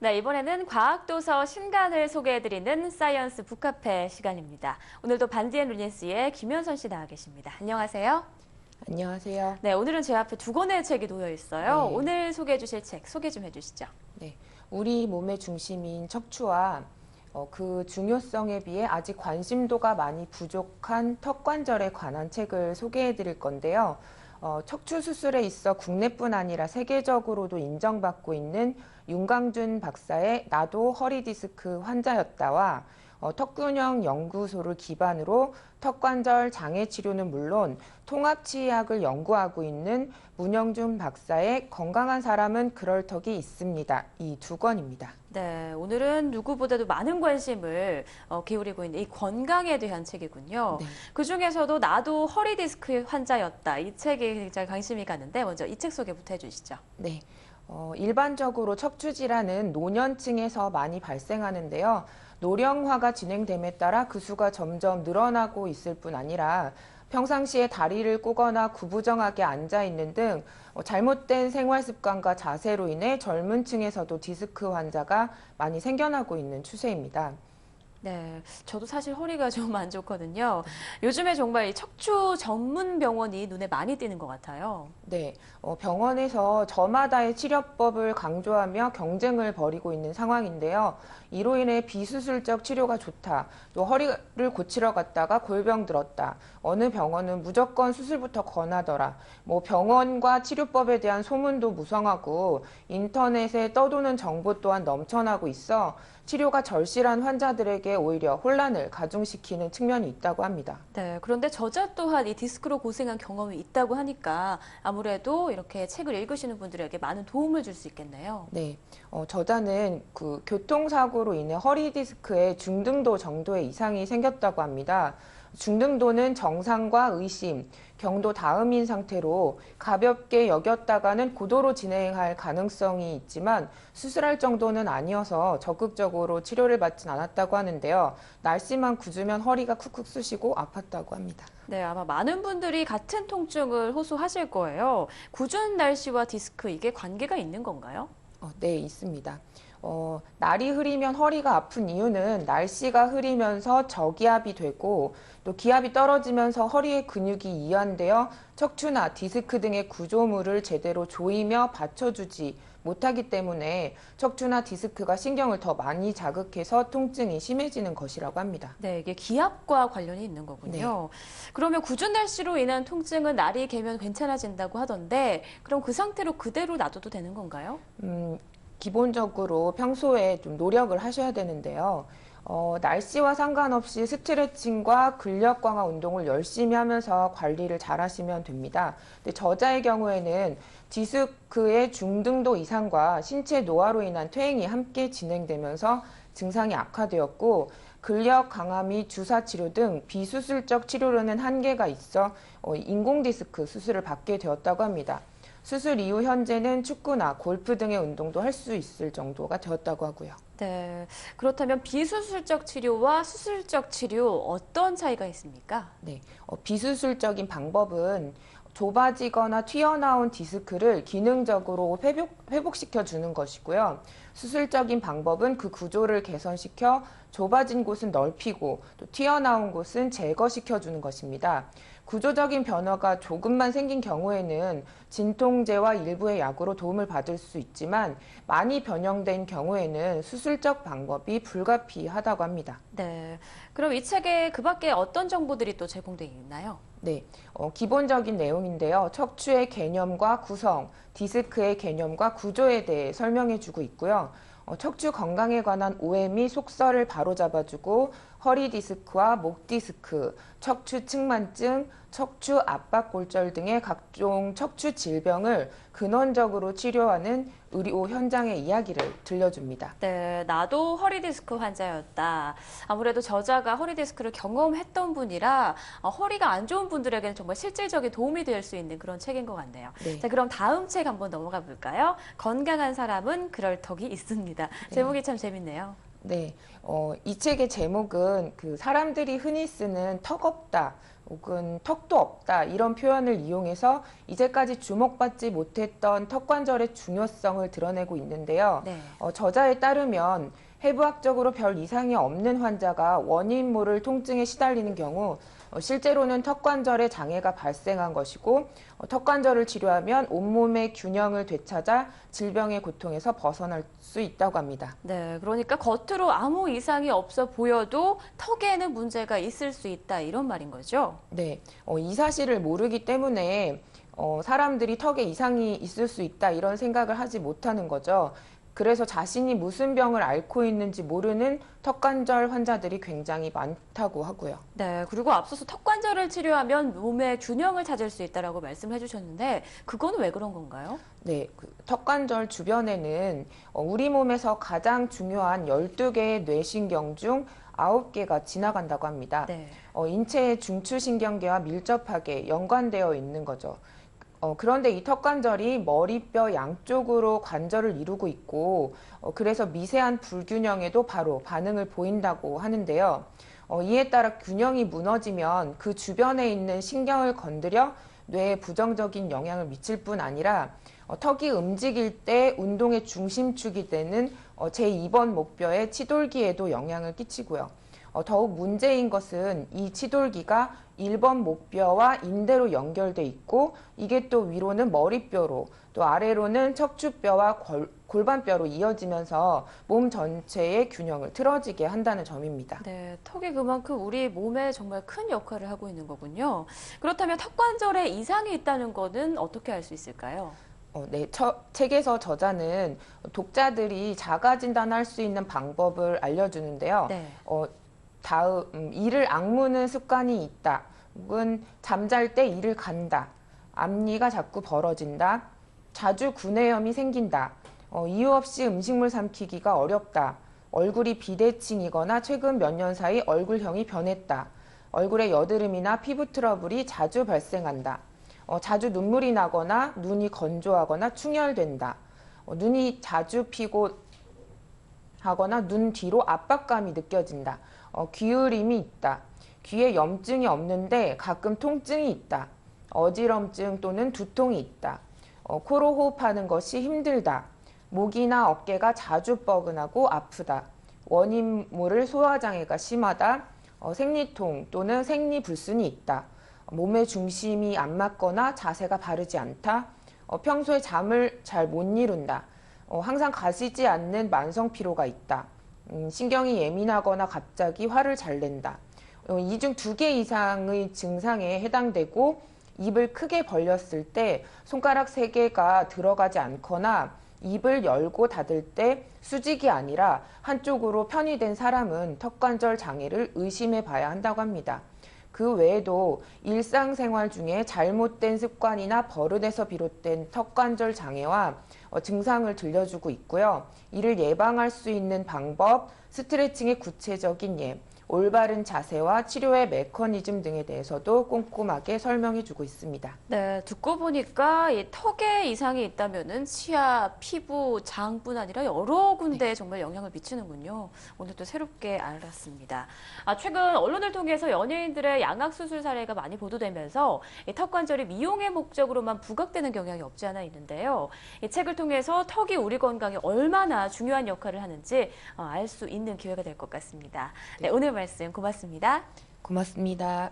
네, 이번에는 과학도서 신간을 소개해드리는 사이언스 북카페 시간입니다. 오늘도 반디앤 루니스의 김현선 씨 나와 계십니다. 안녕하세요. 안녕하세요. 네, 오늘은 제 앞에 두 권의 책이 놓여 있어요. 네. 오늘 소개해 주실 책 소개 좀 해주시죠. 네, 우리 몸의 중심인 척추와 그 중요성에 비해 아직 관심도가 많이 부족한 턱관절에 관한 책을 소개해 드릴 건데요. 척추 수술에 있어 국내뿐 아니라 세계적으로도 인정받고 있는 윤강준 박사의 나도 허리 디스크 환자였다와 턱균형 연구소를 기반으로 턱관절 장애 치료는 물론 통합치의학을 연구하고 있는 문영준 박사의 건강한 사람은 그럴 턱이 있습니다. 이 두 권입니다. 네, 오늘은 누구보다도 많은 관심을 기울이고 있는 이 건강에 대한 책이군요. 네. 그중에서도 나도 허리 디스크 환자였다. 이 책이 굉장히 관심이 가는데 먼저 이 책 소개부터 해주시죠. 네. 일반적으로 척추 질환은 노년층에서 많이 발생하는데요. 노령화가 진행됨에 따라 그 수가 점점 늘어나고 있을 뿐 아니라 평상시에 다리를 꼬거나 구부정하게 앉아 있는 등 잘못된 생활 습관과 자세로 인해 젊은 층에서도 디스크 환자가 많이 생겨나고 있는 추세입니다. 네, 저도 사실 허리가 좀 안 좋거든요. 요즘에 정말 이 척추 전문 병원이 눈에 많이 띄는 것 같아요. 네, 병원에서 저마다의 치료법을 강조하며 경쟁을 벌이고 있는 상황인데요. 이로 인해 비수술적 치료가 좋다, 또 허리를 고치러 갔다가 골병 들었다, 어느 병원은 무조건 수술부터 권하더라, 병원과 치료법에 대한 소문도 무성하고 인터넷에 떠도는 정보 또한 넘쳐나고 있어 치료가 절실한 환자들에게 오히려 혼란을 가중시키는 측면이 있다고 합니다. 네, 그런데 저자 또한 이 디스크로 고생한 경험이 있다고 하니까 아무래도 이렇게 책을 읽으시는 분들에게 많은 도움을 줄 수 있겠네요. 네, 저자는 그 교통사고로 인해 허리 디스크에 중등도 정도의 이상이 생겼다고 합니다. 중등도는 정상과 의심, 경도 다음인 상태로 가볍게 여겼다가는 고도로 진행할 가능성이 있지만 수술할 정도는 아니어서 적극적으로 치료를 받진 않았다고 하는데요. 날씨만 굳으면 허리가 쿡쿡 쑤시고 아팠다고 합니다. 네, 아마 많은 분들이 같은 통증을 호소하실 거예요. 궂은 날씨와 디스크 이게 관계가 있는 건가요? 네, 있습니다. 날이 흐리면 허리가 아픈 이유는 날씨가 흐리면서 저기압이 되고 또 기압이 떨어지면서 허리의 근육이 이완되어 척추나 디스크 등의 구조물을 제대로 조이며 받쳐주지 못하기 때문에 척추나 디스크가 신경을 더 많이 자극해서 통증이 심해지는 것이라고 합니다. 네, 이게 기압과 관련이 있는 거군요. 그러면 궂은 날씨로 인한 통증은 날이 개면 괜찮아진다고 하던데 그럼 그 상태로 그대로 놔둬도 되는 건가요? 기본적으로 평소에 좀 노력을 하셔야 되는데요. 날씨와 상관없이 스트레칭과 근력 강화 운동을 열심히 하면서 관리를 잘 하시면 됩니다. 근데 저자의 경우에는 디스크의 중등도 이상과 신체 노화로 인한 퇴행이 함께 진행되면서 증상이 악화되었고 근력 강화 및 주사 치료 등 비수술적 치료로는 한계가 있어 인공 디스크 수술을 받게 되었다고 합니다. 수술 이후 현재는 축구나 골프 등의 운동도 할 수 있을 정도가 되었다고 하고요. 네, 그렇다면 비수술적 치료와 수술적 치료 어떤 차이가 있습니까? 네, 비수술적인 방법은 좁아지거나 튀어나온 디스크를 기능적으로 회복시켜 주는 것이고요. 수술적인 방법은 그 구조를 개선시켜 좁아진 곳은 넓히고 또 튀어나온 곳은 제거시켜 주는 것입니다. 구조적인 변화가 조금만 생긴 경우에는 진통제와 일부의 약으로 도움을 받을 수 있지만 많이 변형된 경우에는 수술적 방법이 불가피하다고 합니다. 네, 그럼 이 책에 그 밖에 어떤 정보들이 또 제공되어 있나요? 네, 기본적인 내용인데요. 척추의 개념과 구성, 디스크의 개념과 구조에 대해 설명해 주고 있고요. 척추 건강에 관한 오해 및 속설을 바로잡아주고 허리 디스크와 목 디스크, 척추 측만증, 척추 압박골절 등의 각종 척추 질병을 근원적으로 치료하는 의료 현장의 이야기를 들려줍니다. 네, 나도 허리 디스크 환자였다. 아무래도 저자가 허리 디스크를 경험했던 분이라 허리가 안 좋은 분들에게는 정말 실질적인 도움이 될 수 있는 그런 책인 것 같네요. 네. 자, 그럼 다음 책 한번 넘어가 볼까요? 건강한 사람은 그럴 턱이 있습니다. 제목이 참 재밌네요. 네, 이 책의 제목은 그 사람들이 흔히 쓰는 턱 없다 혹은 턱도 없다 이런 표현을 이용해서 이제까지 주목받지 못했던 턱관절의 중요성을 드러내고 있는데요. 네. 저자에 따르면 해부학적으로 별 이상이 없는 환자가 원인 모를 통증에 시달리는 경우 실제로는 턱관절에 장애가 발생한 것이고 턱관절을 치료하면 온몸의 균형을 되찾아 질병의 고통에서 벗어날 수 있다고 합니다. 네, 그러니까 겉으로 아무 이상이 없어 보여도 턱에는 문제가 있을 수 있다 이런 말인 거죠? 네, 이 사실을 모르기 때문에 사람들이 턱에 이상이 있을 수 있다 이런 생각을 하지 못하는 거죠. 그래서 자신이 무슨 병을 앓고 있는지 모르는 턱관절 환자들이 굉장히 많다고 하고요. 네, 그리고 앞서서 턱관절을 치료하면 몸의 균형을 찾을 수 있다라고 말씀해 주셨는데 그건 왜 그런 건가요? 네, 그 턱관절 주변에는 우리 몸에서 가장 중요한 12개의 뇌신경 중 9개가 지나간다고 합니다. 네. 인체의 중추신경계와 밀접하게 연관되어 있는 거죠. 그런데 이 턱관절이 머리뼈 양쪽으로 관절을 이루고 있고, 그래서 미세한 불균형에도 바로 반응을 보인다고 하는데요. 이에 따라 균형이 무너지면 그 주변에 있는 신경을 건드려 뇌에 부정적인 영향을 미칠 뿐 아니라 턱이 움직일 때 운동의 중심축이 되는 제2번 목뼈의 치돌기에도 영향을 끼치고요. 더욱 문제인 것은 이 치돌기가 1번 목뼈와 인대로 연결돼 있고 이게 또 위로는 머리뼈로 또 아래로는 척추뼈와 골반뼈로 이어지면서 몸 전체의 균형을 틀어지게 한다는 점입니다. 네, 턱이 그만큼 우리 몸에 정말 큰 역할을 하고 있는 거군요. 그렇다면 턱관절에 이상이 있다는 것은 어떻게 알 수 있을까요? 네, 책에서 저자는 독자들이 자가 진단할 수 있는 방법을 알려주는데요. 네. 다음, 이를 악무는 습관이 있다. 혹은 잠잘 때 이를 간다. 앞니가 자꾸 벌어진다. 자주 구내염이 생긴다. 이유 없이 음식물 삼키기가 어렵다. 얼굴이 비대칭이거나 최근 몇 년 사이 얼굴형이 변했다. 얼굴에 여드름이나 피부 트러블이 자주 발생한다. 자주 눈물이 나거나 눈이 건조하거나 충혈된다. 눈이 자주 피고 하거나 눈 뒤로 압박감이 느껴진다. 귀울임이 있다. 귀에 염증이 없는데 가끔 통증이 있다. 어지럼증 또는 두통이 있다. 코로 호흡하는 것이 힘들다. 목이나 어깨가 자주 뻐근하고 아프다. 원인 모를 소화장애가 심하다. 생리통 또는 생리불순이 있다. 몸의 중심이 안 맞거나 자세가 바르지 않다. 평소에 잠을 잘 못 이룬다. 항상 가시지 않는 만성 피로가 있다. 신경이 예민하거나 갑자기 화를 잘 낸다. 이 중 2개 이상의 증상에 해당되고 입을 크게 벌렸을 때 손가락 3개가 들어가지 않거나 입을 열고 닫을 때 수직이 아니라 한쪽으로 편의된 사람은 턱관절 장애를 의심해 봐야 한다고 합니다. 그 외에도 일상생활 중에 잘못된 습관이나 버릇에서 비롯된 턱관절 장애와 증상을 들려주고 있고요. 이를 예방할 수 있는 방법, 스트레칭의 구체적인 예, 올바른 자세와 치료의 메커니즘 등에 대해서도 꼼꼼하게 설명해주고 있습니다. 네, 듣고 보니까 이 턱에 이상이 있다면은 치아, 피부, 장뿐 아니라 여러 군데에 정말 영향을 미치는군요. 오늘 또 새롭게 알았습니다. 최근 언론을 통해서 연예인들의 양악 수술 사례가 많이 보도되면서 이 턱관절이 미용의 목적으로만 부각되는 경향이 없지 않아 있는데요. 이 책을 통해서 턱이 우리 건강에 얼마나 중요한 역할을 하는지 알 수 있는 기회가 될 것 같습니다. 네, 오늘 말씀 고맙습니다. 고맙습니다.